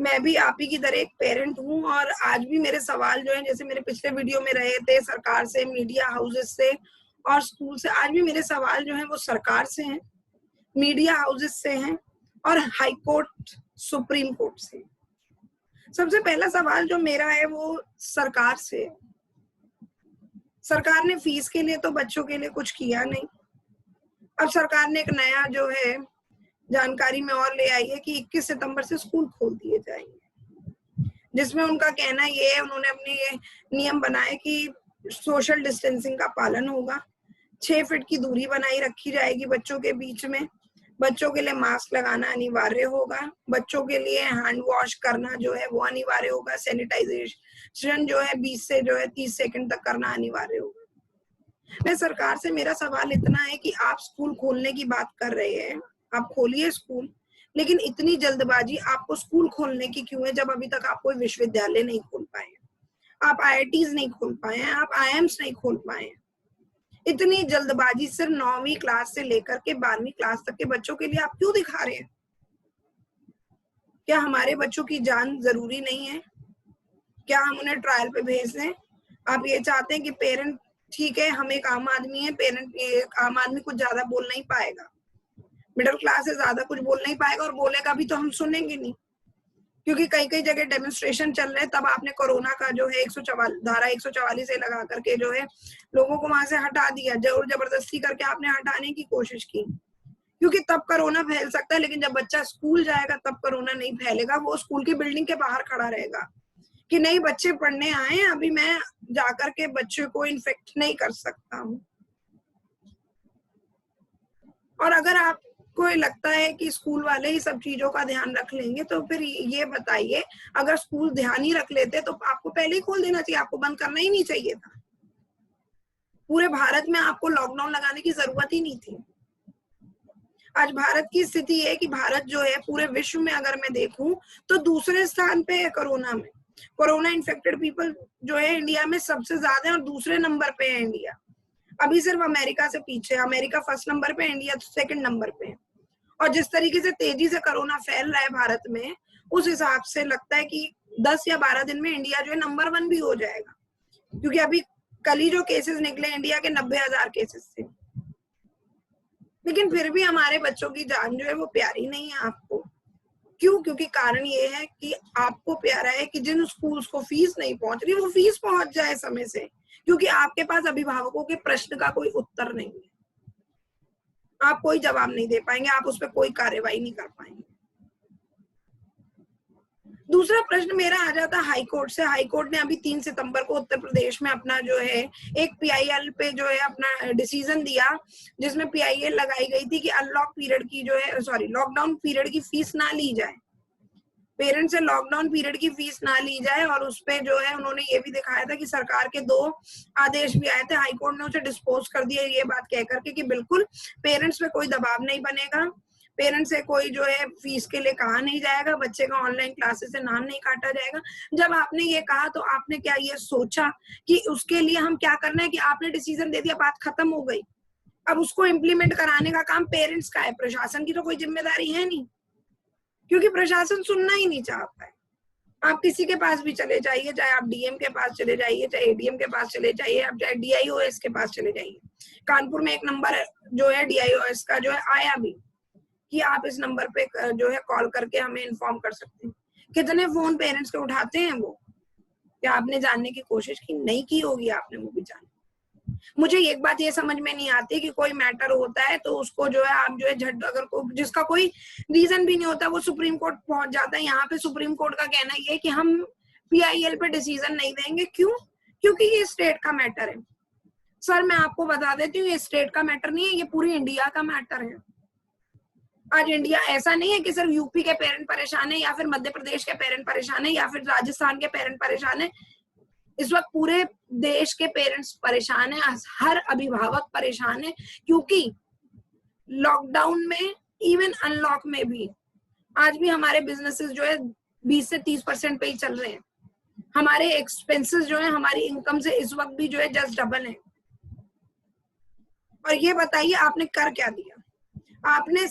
मैं भी आप ही की तरह एक पेरेंट हूँ और आज भी मेरे सवाल जो है, जैसे मेरे पिछले वीडियो में रहे थे सरकार से, मीडिया हाउसेस से और स्कूल से, आज भी मेरे सवाल जो है वो सरकार से हैं, मीडिया हाउसेस से हैं और हाई कोर्ट, सुप्रीम कोर्ट से। सबसे पहला सवाल जो मेरा है वो सरकार से है। सरकार ने फीस के लिए तो बच्चों के लिए कुछ किया नहीं। अब सरकार ने एक नया जो है जानकारी में और ले आई है कि 21 सितंबर से स्कूल खोल दिए जाएंगे, जिसमें उनका कहना ये है, उन्होंने अपने ये नियम बनाए कि सोशल डिस्टेंसिंग का पालन होगा, 6 फीट की दूरी बनाई रखी जाएगी बच्चों के बीच में, बच्चों के लिए मास्क लगाना अनिवार्य होगा, बच्चों के लिए हैंड वॉश करना जो है वो अनिवार्य होगा, सैनिटाइजेशन जो है 20 से जो है 30 सेकंड तक करना अनिवार्य होगा। मैं सरकार से मेरा सवाल इतना है कि आप स्कूल खोलने की बात कर रहे हैं, आप खोलिए स्कूल, लेकिन इतनी जल्दबाजी आपको स्कूल खोलने की क्यों है जब अभी तक आप कोई विश्वविद्यालय नहीं खोल पाए हैं, आप आईआईटीज नहीं खोल पाए हैं, आप आईएम्स नहीं खोल पाए हैं। इतनी जल्दबाजी सिर्फ 9वीं क्लास से लेकर के 12वीं क्लास तक के बच्चों के लिए आप क्यों दिखा रहे हैं? क्या हमारे बच्चों की जान जरूरी नहीं है? क्या हम उन्हें ट्रायल पे भेज दें? आप ये चाहते हैं कि पेरेंट, ठीक है हम एक आम आदमी है, पेरेंट आम आदमी कुछ ज्यादा बोल नहीं पाएगा, मिडिल क्लास से ज्यादा कुछ बोल नहीं पाएगा और बोलेगा भी तो हम सुनेंगे नहीं, क्योंकि कई कई जगह डेमोन्स्ट्रेशन चल रहे हैं। तब आपने कोरोना का जो है धारा 144 लगा करके जो है लोगों को वहां से हटा दिया, जरूर जबरदस्ती करके आपने हटाने की कोशिश की, क्योंकि तब कोरोना फैल सकता है, लेकिन जब बच्चा स्कूल जाएगा तब कोरोना नहीं फैलेगा। वो स्कूल की बिल्डिंग के बाहर खड़ा रहेगा कि नहीं बच्चे पढ़ने आए हैं, अभी मैं जाकर के बच्चे को इन्फेक्ट नहीं कर सकता हूँ। और अगर आपको लगता है कि स्कूल वाले ही सब चीजों का ध्यान रख लेंगे, तो फिर ये बताइए, अगर स्कूल ध्यान ही रख लेते तो आपको पहले ही खोल देना चाहिए, आपको बंद करना ही नहीं चाहिए था। पूरे भारत में आपको लॉकडाउन लगाने की जरूरत ही नहीं थी। आज भारत की स्थिति है कि भारत जो है पूरे विश्व में अगर मैं देखूं तो दूसरे स्थान पे है कोरोना में। कोरोना इन्फेक्टेड पीपल जो है इंडिया में सबसे ज्यादा है और दूसरे नंबर पे है इंडिया। अभी सिर्फ अमेरिका से पीछे, अमेरिका फर्स्ट नंबर पे, इंडिया सेकंड नंबर पे है। और जिस तरीके से तेजी से कोरोना फैल रहा है भारत में, उस हिसाब से लगता है कि 10 या 12 दिन में इंडिया जो है नंबर 1 भी हो जाएगा, क्योंकि अभी कल ही जो केसेस निकले इंडिया के 90,000 केसेस थे। लेकिन फिर भी हमारे बच्चों की जान जो है वो प्यारी नहीं है आपको। क्यों? क्योंकि कारण ये है कि आपको प्यारा है कि जिन स्कूल्स को फीस नहीं पहुंच रही वो फीस पहुंच जाए समय से, क्योंकि आपके पास अभिभावकों के प्रश्न का कोई उत्तर नहीं है, आप कोई जवाब नहीं दे पाएंगे, आप उस पर कोई कार्रवाई नहीं कर पाएंगे। दूसरा प्रश्न मेरा आ जाता हाई कोर्ट से। हाई कोर्ट ने अभी 3 सितंबर को उत्तर प्रदेश में अपना जो है एक पीआईएल पे जो है अपना डिसीजन दिया, जिसमें पीआईएल लगाई गई थी कि अनलॉक पीरियड की जो है लॉकडाउन पीरियड की फीस ना ली जाए, पेरेंट्स से लॉकडाउन पीरियड की फीस ना ली जाए। और उस पे जो है उन्होंने ये भी दिखाया था कि सरकार के 2 आदेश भी आए थे, हाईकोर्ट ने उसे डिस्पोज कर दिया ये बात कह करके कि बिल्कुल पेरेंट्स पे कोई दबाव नहीं बनेगा, पेरेंट्स से कोई जो है फीस के लिए कहा नहीं जाएगा, बच्चे का ऑनलाइन क्लासेस से नाम नहीं काटा जाएगा। जब आपने ये कहा तो आपने क्या ये सोचा कि उसके लिए हम क्या करना है, कि आपने डिसीजन दे दिया, बात खत्म हो गई। अब उसको इम्प्लीमेंट कराने का काम पेरेंट्स का है, प्रशासन की तो कोई जिम्मेदारी है नहीं, क्योंकि प्रशासन सुनना ही नहीं चाहता है। आप किसी के पास भी चले जाइए, चाहे आप डीएम के पास चले जाइए, चाहे एडीएम के पास चले जाइए, आप चाहे डीआईओएस के पास चले जाइए। कानपुर में एक नंबर जो है डीआईओएस का जो है आया भी कि आप इस नंबर पे जो है कॉल करके हमें इन्फॉर्म कर सकते हैं। कितने फोन पेरेंट्स के उठाते हैं वो? क्या आपने जानने की कोशिश की? नहीं की होगी आपने वो भी जान। मुझे एक बात ये समझ में नहीं आती कि कोई मैटर होता है तो उसको जो है आप जो है झट, अगर जिसका कोई रीजन भी नहीं होता वो सुप्रीम कोर्ट पहुंच जाता है। यहाँ पे सुप्रीम कोर्ट का कहना ये है कि हम पीआईएल पे डिसीजन नहीं देंगे। क्यों? क्योंकि ये स्टेट का मैटर है। सर मैं आपको बता देती हूँ, ये स्टेट का मैटर नहीं है, ये पूरी इंडिया का मैटर है। आज इंडिया ऐसा नहीं है कि सिर्फ यूपी के पेरेंट परेशान है या फिर मध्य प्रदेश के पेरेंट परेशान है या फिर राजस्थान के पेरेंट परेशान है। इस वक्त पूरे देश के पेरेंट्स परेशान है, हर अभिभावक परेशान है, क्योंकि लॉकडाउन में, इवन अनलॉक में भी आज भी हमारे बिजनेसेस जो है 20 से 30% पे ही चल रहे हैं। हमारे एक्सपेंसेस जो है हमारी इनकम से इस वक्त भी जो है जस्ट डबल है। और ये बताइए आपने कर क्या दिया? आपने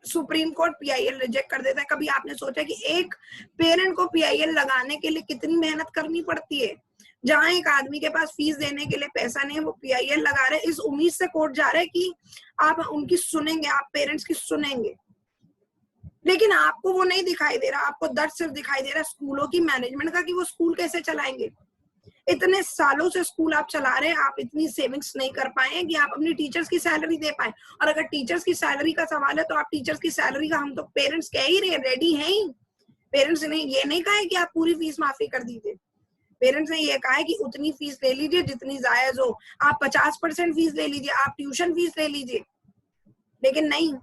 सुप्रीम कोर्ट पीआईएल रिजेक्ट कर देता है। कभी आपने सोचा कि एक पेरेंट को पीआईएल लगाने के लिए कितनी मेहनत करनी पड़ती है? जहां एक आदमी के पास फीस देने के लिए पैसा नहीं है, वो पीआईएल लगा रहे, इस उम्मीद से कोर्ट जा रहे कि आप उनकी सुनेंगे, आप पेरेंट्स की सुनेंगे। लेकिन आपको वो नहीं दिखाई दे रहा, आपको दर्द सिर्फ दिखाई दे रहा है स्कूलों की मैनेजमेंट का, कि वो स्कूल कैसे चलाएंगे। इतने सालों से स्कूल आप चला रहे हैं, आप इतनी सेविंग्स नहीं कर पाए कि आप अपनी टीचर्स की सैलरी दे पाए। और अगर टीचर्स की सैलरी का सवाल है तो आप टीचर्स की सैलरी का, हम तो पेरेंट्स कह ही रहे, रेडी हैं ही। पेरेंट्स ने ये नहीं कहा है कि आप पूरी फीस माफी कर दीजिए, पेरेंट्स ने ये कहा है कि उतनी फीस ले लीजिए जितनी जायज हो। आप 50% फीस ले लीजिए, आप ट्यूशन फीस ले लीजिए, लेकिन नहीं,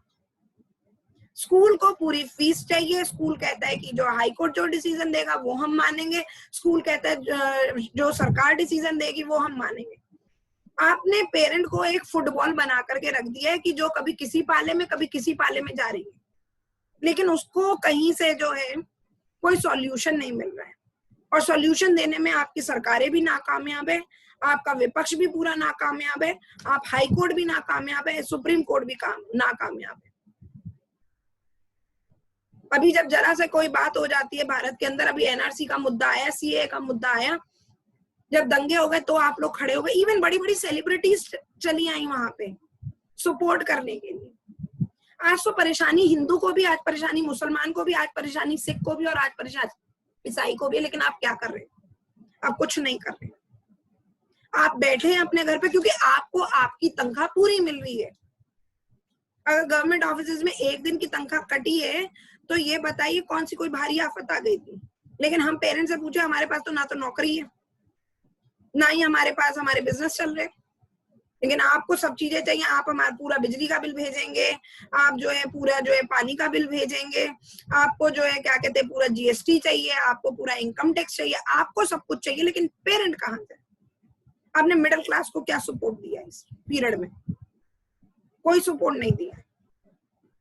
स्कूल को पूरी फीस चाहिए। स्कूल कहता है कि जो हाई कोर्ट जो डिसीजन देगा वो हम मानेंगे, स्कूल कहता है जो सरकार डिसीजन देगी वो हम मानेंगे। आपने पेरेंट को एक फुटबॉल बना करके रख दिया है कि जो कभी किसी पाले में कभी किसी पाले में जा रही है, लेकिन उसको कहीं से जो है कोई सॉल्यूशन नहीं मिल रहा है। और सॉल्यूशन देने में आपकी सरकारें भी नाकामयाब है, आपका विपक्ष भी पूरा नाकामयाब है, आप हाई कोर्ट भी नाकामयाब है, सुप्रीम कोर्ट भी नाकामयाब है। अभी जब जरा से कोई बात हो जाती है भारत के अंदर, अभी एनआरसी का मुद्दा आया, सीए का मुद्दा आया, जब दंगे हो गए तो आप लोग खड़े हो गए। इवन बड़ी बड़ी सेलिब्रिटीज चली आई वहां पे सपोर्ट करने के लिए। आज तो परेशानी हिंदू को भी, आज परेशानी मुसलमान को भी, आज परेशानी सिख को भी, और आज परेशानी ईसाई को भी। लेकिन आप क्या कर रहे हैं? आप कुछ नहीं कर रहे, आप बैठे हैं अपने घर पे क्योंकि आपको आपकी तनख्वाह पूरी मिल रही है। अगर गवर्नमेंट ऑफिस में एक दिन की तनख्वाह कटी है तो ये बताइए कौन सी कोई भारी आफत आ गई थी। लेकिन हम पेरेंट्स से पूछे, हमारे पास तो ना तो नौकरी है, ना ही हमारे पास हमारे बिजनेस चल रहे, लेकिन आपको सब चीजें चाहिए। आप हमारा पूरा बिजली का बिल भेजेंगे, आप जो है पूरा जो है पानी का बिल भेजेंगे, आपको जो है क्या कहते हैं पूरा जीएसटी चाहिए, आपको पूरा इनकम टैक्स चाहिए, आपको सब कुछ चाहिए। लेकिन पेरेंट कहाँ से? आपने मिडिल क्लास को क्या सपोर्ट दिया इस पीरियड में? कोई सपोर्ट नहीं दिया।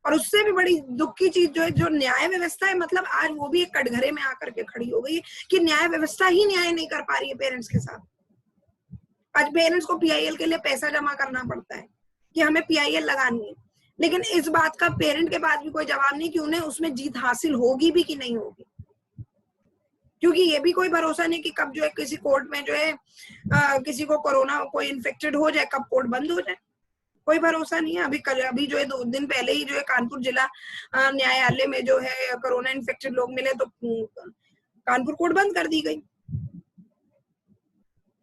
और उससे भी बड़ी दुख की चीज जो है, जो न्याय व्यवस्था है, मतलब आज वो भी एक कटघरे में आकर के खड़ी हो गई है कि न्याय व्यवस्था ही न्याय नहीं कर पा रही है पेरेंट्स के साथ। आज पेरेंट्स को पीआईएल के लिए पैसा जमा करना पड़ता है कि हमें पीआईएल लगानी है, लेकिन इस बात का पेरेंट के पास भी कोई जवाब नहीं कि उन्हें उसमें जीत हासिल होगी भी कि नहीं होगी। क्योंकि ये भी कोई भरोसा नहीं कि कब जो है किसी कोर्ट में जो है किसी को कोरोना कोई इन्फेक्टेड हो जाए, कब कोर्ट बंद हो जाए, कोई भरोसा नहीं है। अभी जो है 2 दिन पहले ही जो है कानपुर जिला न्यायालय में जो है कोरोना इन्फेक्टेड लोग मिले तो कानपुर कोर्ट बंद कर दी गई।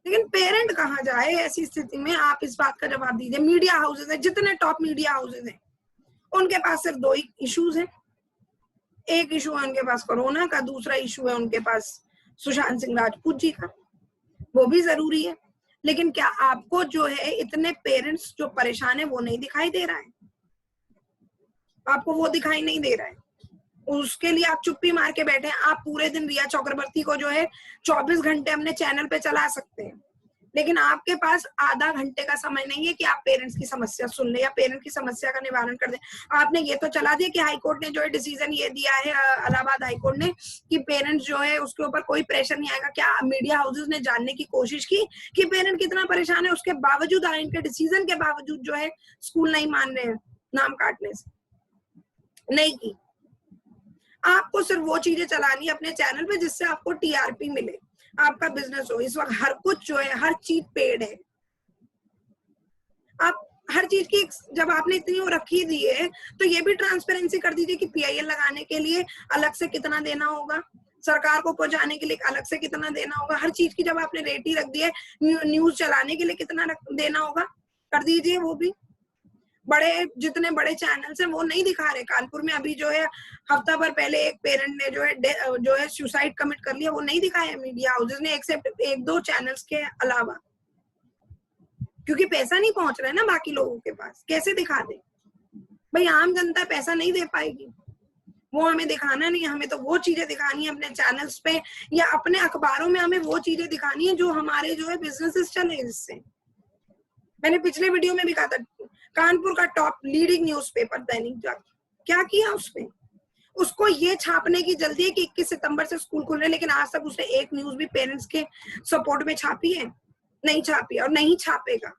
लेकिन पेरेंट कहाँ जाए ऐसी स्थिति में? आप इस बात का जवाब दीजिए। मीडिया हाउसेज है, जितने टॉप मीडिया हाउसेज हैं उनके पास सिर्फ 2 ही इश्यूज हैं। एक इशू है उनके पास कोरोना का, दूसरा इशू है उनके पास सुशांत सिंह राजपूत जी का, वो भी जरूरी है। लेकिन क्या आपको जो है इतने पेरेंट्स जो परेशान है वो नहीं दिखाई दे रहा है? आपको वो दिखाई नहीं दे रहा है, उसके लिए आप चुप्पी मार के बैठे हैं। आप पूरे दिन रिया चक्रवर्ती को जो है 24 घंटे अपने चैनल पे चला सकते हैं, लेकिन आपके पास आधा घंटे का समय नहीं है कि आप पेरेंट्स की समस्या सुन ले या पेरेंट्स की समस्या का निवारण कर दे। आपने ये तो चला दिया कि हाईकोर्ट ने जो है डिसीजन ये दिया है, इलाहाबाद हाईकोर्ट ने, कि पेरेंट्स जो है उसके ऊपर कोई प्रेशर नहीं आएगा। क्या मीडिया हाउसेज ने जानने की कोशिश की कि पेरेंट कितना परेशान है? उसके बावजूद, आइन के डिसीजन के बावजूद जो है स्कूल नहीं मान रहे हैं नाम काटने से, नहीं की। आपको सिर्फ वो चीजें चलानी है अपने चैनल पे जिससे आपको टीआरपी मिले, आपका बिजनेस हो। इस वक्त हर कुछ जो है, हर चीज पेड है। आप हर चीज की, जब आपने इतनी वो रखी दी है तो ये भी ट्रांसपेरेंसी कर दीजिए कि पीआईएल लगाने के लिए अलग से कितना देना होगा, सरकार को पहुंचाने के लिए अलग से कितना देना होगा। हर चीज की जब आपने रेट ही रख दी है, न्यूज चलाने के लिए कितना देना होगा, कर दीजिए वो भी। बड़े जितने बड़े चैनल्स हैं वो नहीं दिखा रहे। कानपुर में अभी जो है हफ्ता भर पहले एक पेरेंट ने जो है सुसाइड कमिट कर लिया, वो नहीं दिखाया मीडिया हाउसेज ने, एक्सेप्ट 1-2 चैनल्स के अलावा, क्योंकि पैसा नहीं पहुंच रहा है ना बाकी लोगों के पास। कैसे दिखा दे भाई? आम जनता पैसा नहीं दे पाएगी, वो हमें दिखाना नहीं है। हमें तो वो चीजें दिखानी है अपने चैनल्स पे या अपने अखबारों में, हमें वो चीजें दिखानी है जो हमारे जो है बिजनेसेस चले। जिससे मैंने पिछले वीडियो में भी कहा था, कानपुर का top leading newspaper Dainik Jagran, क्या किया उसने? उसको ये छापने की जल्दी है कि 21 सितंबर से स्कूल खुल रहे, लेकिन आज तक उसने एक न्यूज भी पेरेंट्स के सपोर्ट में छापी है? नहीं छापी, और नहीं छापेगा।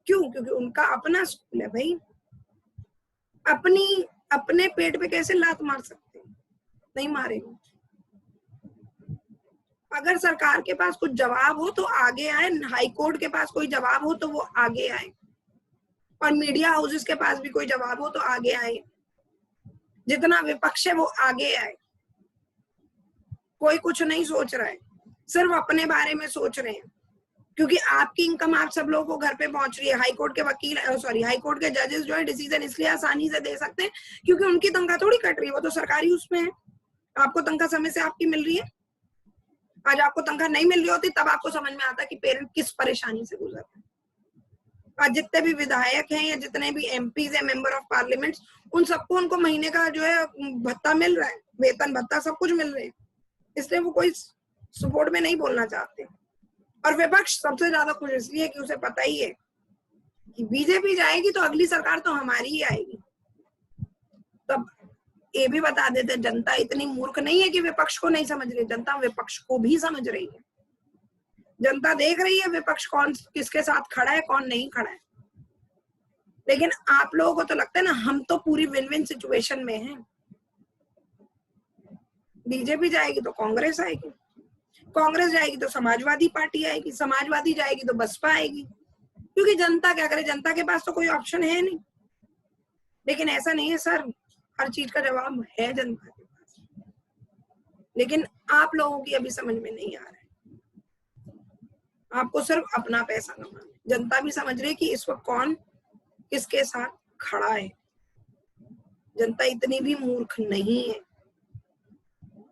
क्यों? क्योंकि उनका अपना स्कूल है भाई। अपने पेट पे कैसे लात मार सकते हैं? नहीं मारेंगे। अगर सरकार के पास कुछ जवाब हो तो आगे आए, हाई कोर्ट के पास कोई जवाब हो तो वो आगे आए, और मीडिया हाउसेस के पास भी कोई जवाब हो तो आगे आए। जितना विपक्ष है वो आगे आए। कोई कुछ नहीं सोच रहा है, सिर्फ अपने बारे में सोच रहे हैं, क्योंकि आपकी इनकम आप सब लोगों को घर पे पहुंच रही है। हाई कोर्ट के वकील हाई कोर्ट के जजेस जो है डिसीजन इसलिए आसानी से दे सकते हैं क्योंकि उनकी तनख्वाह थोड़ी कट रही है, वो तो सरकारी उसमें है। आपको तनख्वाह समय से आपकी मिल रही है। आज आपको तनख्वाह नहीं मिल रही होती तब आपको समझ में आता कि पेरेंट किस परेशानी से गुजर रहे हैं। आज जितने भी विधायक हैं या जितने भी एमपीज है, मेंबर ऑफ पार्लियामेंट, उन सबको उनको महीने का जो है भत्ता मिल रहा है, वेतन भत्ता सब कुछ मिल रहे हैं, इसलिए वो कोई सपोर्ट में नहीं बोलना चाहते। और विपक्ष सबसे ज्यादा खुश इसलिए कि उसे पता ही है कि बीजेपी जाएगी तो अगली सरकार तो हमारी ही आएगी। तब ये भी बता देते, जनता इतनी मूर्ख नहीं है कि विपक्ष को नहीं समझ रही, जनता विपक्ष को भी समझ रही है। जनता देख रही है विपक्ष कौन किसके साथ खड़ा है, कौन नहीं खड़ा है। लेकिन आप लोगों को तो लगता है ना हम तो पूरी विन विन सिचुएशन में हैं। बीजेपी जाएगी तो कांग्रेस आएगी, कांग्रेस जाएगी तो समाजवादी पार्टी आएगी, समाजवादी जाएगी तो बसपा आएगी, क्योंकि जनता क्या करे, जनता के पास तो कोई ऑप्शन है नहीं। लेकिन ऐसा नहीं है सर, हर चीज का जवाब है जनता के पास, लेकिन आप लोगों की अभी समझ में नहीं आ रहा है। आपको सिर्फ अपना पैसा कमाना है। जनता भी समझ रही है कि इस वक्त कौन किसके साथ खड़ा है। जनता इतनी भी मूर्ख नहीं है,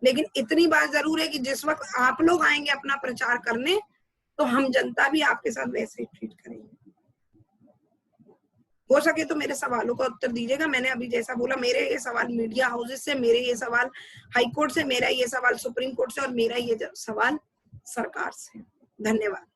लेकिन इतनी बात जरूर है कि जिस वक्त आप लोग आएंगे अपना प्रचार करने तो हम जनता भी आपके साथ वैसे ही ट्रीट करेंगे। हो सके तो मेरे सवालों का उत्तर दीजिएगा। मैंने अभी जैसा बोला, मेरे ये सवाल मीडिया हाउसेस से, मेरे ये सवाल हाई कोर्ट से, मेरा ये सवाल सुप्रीम कोर्ट से, और मेरा ये सवाल सरकार से। धन्यवाद।